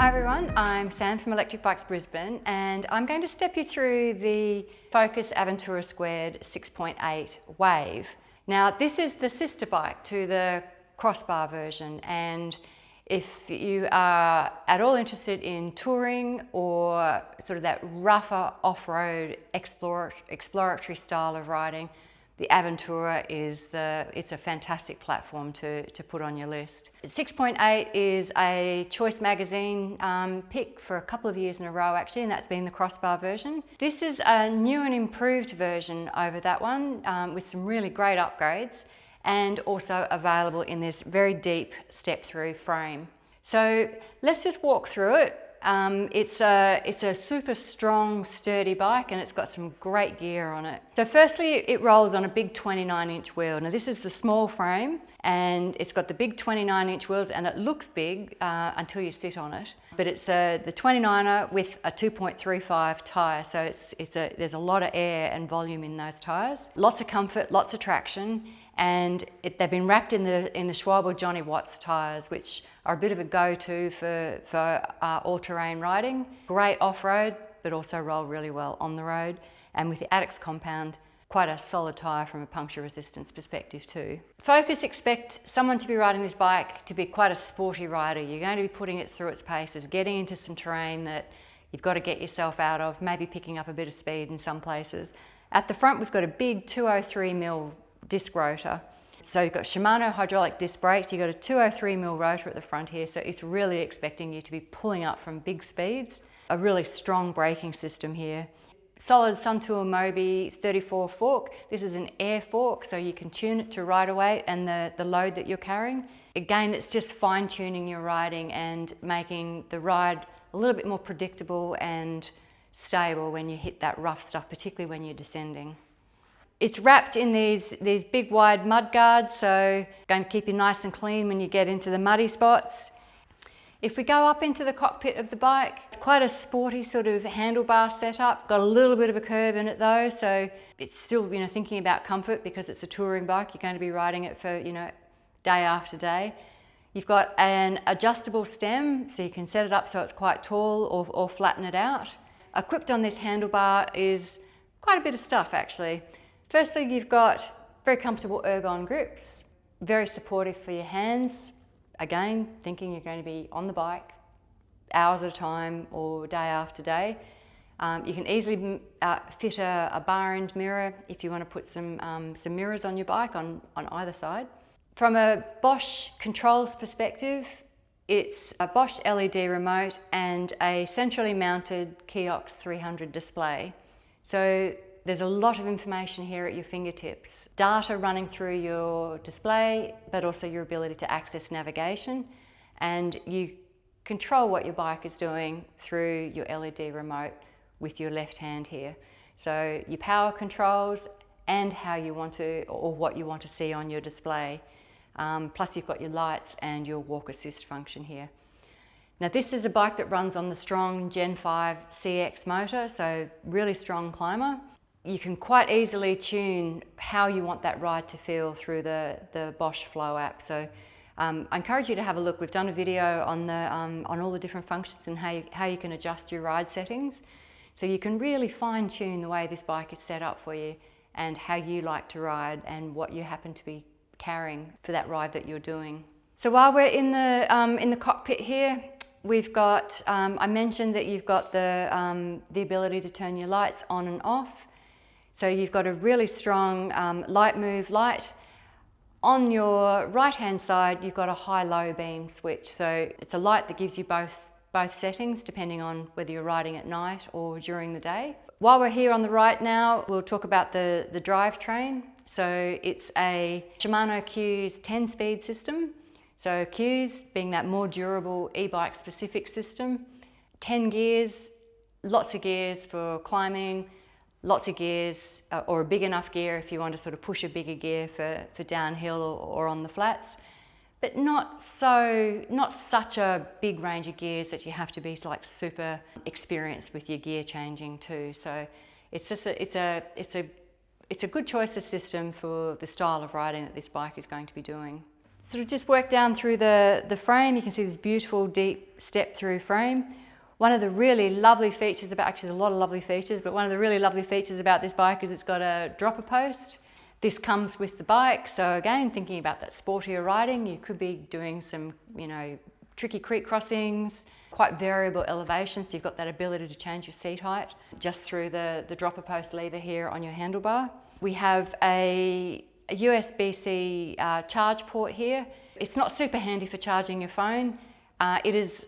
Hi everyone, I'm Sam from Electric Bikes Brisbane and I'm going to step you through the Focus Aventura² 6.8 Wave. Now this is the sister bike to the crossbar version, and if you are at all interested in touring or sort of that rougher off-road exploratory style of riding, the Aventura it's a fantastic platform to put on your list. 6.8 is a Choice magazine pick for a couple of years in a row actually, and that's been the crossbar version. This is a new and improved version over that one with some really great upgrades, and also available in this very deep step-through frame. So let's just walk through it. It's a super strong, sturdy bike, and it's got some great gear on it. So firstly, it rolls on a big 29-inch wheel. Now this is the small frame, and it's got the big 29-inch wheels, and it looks big until you sit on it. But it's the 29er with a 2.35 tyre, so there's a lot of air and volume in those tyres. Lots of comfort, lots of traction, and they've been wrapped in the Schwalbe Johnny Watts tyres, which are a bit of a go-to for all-terrain riding. Great off-road, but also roll really well on the road. And with the Addix compound, quite a solid tyre from a puncture resistance perspective too. Focus expect someone to be riding this bike to be quite a sporty rider. You're going to be putting it through its paces, getting into some terrain that you've got to get yourself out of, maybe picking up a bit of speed in some places. At the front, we've got a big 203mm disc rotor. So you've got Shimano hydraulic disc brakes, you've got a 203mm rotor at the front here, so it's really expecting you to be pulling up from big speeds. A really strong braking system here. Solid Suntour Mobi 34 fork. This is an air fork, so you can tune it to rider weight and the load that you're carrying. Again, it's just fine-tuning your riding and making the ride a little bit more predictable and stable when you hit that rough stuff, particularly when you're descending. It's wrapped in these big wide mud guards, so going to keep you nice and clean when you get into the muddy spots. If we go up into the cockpit of the bike, it's quite a sporty sort of handlebar setup. Got a little bit of a curve in it though, so it's still, thinking about comfort because it's a touring bike. You're going to be riding it for, day after day. You've got an adjustable stem, so you can set it up so it's quite tall or flatten it out. Equipped on this handlebar is quite a bit of stuff actually. Firstly, you've got very comfortable ergon grips, very supportive for your hands. Again, thinking you're going to be on the bike hours at a time or day after day. You can easily fit a bar end mirror if you want to put some mirrors on your bike on either side. From a Bosch controls perspective, it's a Bosch LED remote and a centrally mounted Kiox 300 display. So there's a lot of information here at your fingertips. Data running through your display, but also your ability to access navigation. And you control what your bike is doing through your LED remote with your left hand here. So your power controls and how you want to, or what you want to see on your display. Plus you've got your lights and your walk assist function here. Now this is a bike that runs on the strong Gen 5 CX motor, so really strong climber. You can quite easily tune how you want that ride to feel through the Bosch Flow app. So I encourage you to have a look. We've done a video on all the different functions and how you can adjust your ride settings. So you can really fine tune the way this bike is set up for you and how you like to ride and what you happen to be carrying for that ride that you're doing. So while we're in the cockpit here, we've got, I mentioned that you've got the ability to turn your lights on and off. So you've got a really strong light move light. On your right-hand side, you've got a high-low beam switch. So it's a light that gives you both settings, depending on whether you're riding at night or during the day. While we're here on the right now, we'll talk about the drivetrain. So it's a Shimano Q's 10-speed system. So Q's being that more durable e-bike specific system. 10 gears, lots of gears for climbing, lots of gears, or a big enough gear if you want to sort of push a bigger gear for downhill or on the flats, but not such a big range of gears that you have to be like super experienced with your gear changing too. So it's just it's a good choice of system for the style of riding that this bike is going to be doing. Sort of just work down through the frame. You can see this beautiful deep step through frame. One of the really lovely features about, actually there's a lot of lovely features, but one of the really lovely features about this bike is it's got a dropper post. This comes with the bike, so again, thinking about that sportier riding, you could be doing some, tricky creek crossings, quite variable elevations, so you've got that ability to change your seat height just through the dropper post lever here on your handlebar. We have a USB-C charge port here. It's not super handy for charging your phone. It's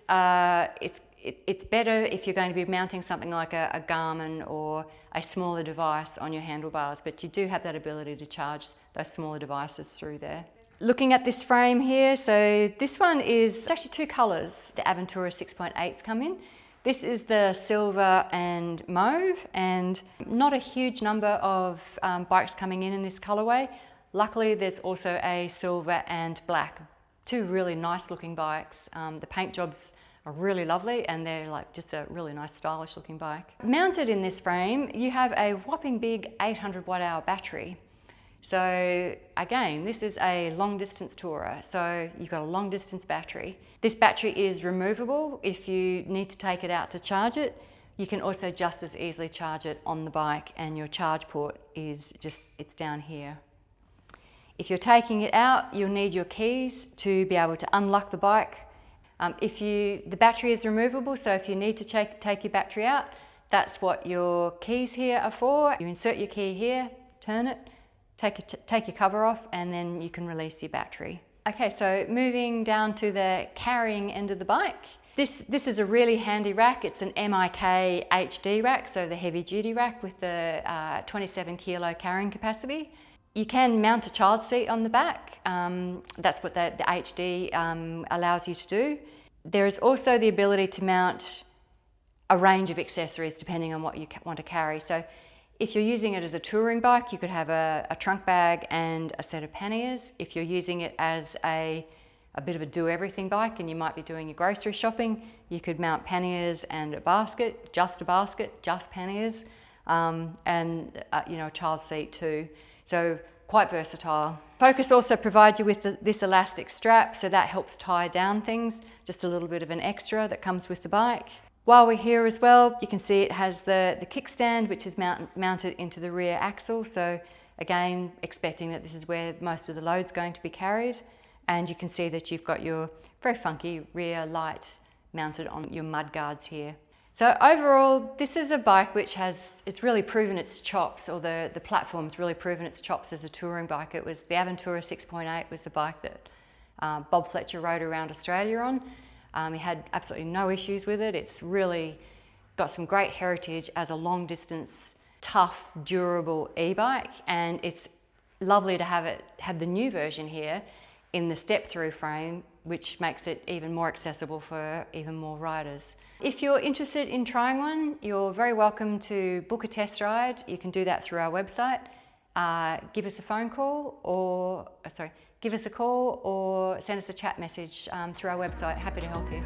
better if you're going to be mounting something like a Garmin or a smaller device on your handlebars, but you do have that ability to charge those smaller devices through there. Looking at this frame here, so this one is actually two colours the Aventura 6.8's come in. This is the silver and mauve, and not a huge number of bikes coming in this colourway. Luckily, there's also a silver and black. Two really nice looking bikes. The paint jobs are really lovely and they're like just a really nice stylish looking bike. Mounted in this frame, you have a whopping big 800 watt-hour battery. So again, this is a long distance tourer, so you've got a long distance battery. This battery is removable if you need to take it out to charge it. You can also just as easily charge it on the bike, and your charge port is it's down here. If you're taking it out, you'll need your keys to be able to unlock the bike. The battery is removable, so if you need to take your battery out, that's what your keys here are for. You insert your key here, turn it, take your cover off, and then you can release your battery. Okay, so moving down to the carrying end of the bike. This is a really handy rack. It's an MIK HD rack, so the heavy duty rack with the 27 kilo carrying capacity. You can mount a child seat on the back. That's what the HD allows you to do. There is also the ability to mount a range of accessories depending on what you want to carry. So if you're using it as a touring bike, you could have a trunk bag and a set of panniers. If you're using it as a bit of a do-everything bike and you might be doing your grocery shopping, you could mount panniers and a basket, just panniers, and a child seat too. So quite versatile. Focus also provides you with this elastic strap, so that helps tie down things, just a little bit of an extra that comes with the bike. While we're here as well, you can see it has the kickstand, which is mounted into the rear axle. So again, expecting that this is where most of the load's going to be carried. And you can see that you've got your very funky rear light mounted on your mud guards here. So overall, this is a bike which it's really proven its chops, or the platform's really proven its chops as a touring bike. It was the Aventura 6.8 was the bike that Bob Fletcher rode around Australia on. He had absolutely no issues with it. It's really got some great heritage as a long distance, tough, durable e-bike, and it's lovely to have the new version here in the step-through frame, which makes it even more accessible for even more riders. If you're interested in trying one, you're very welcome to book a test ride. You can do that through our website. Give us a call or send us a chat message through our website. Happy to help you.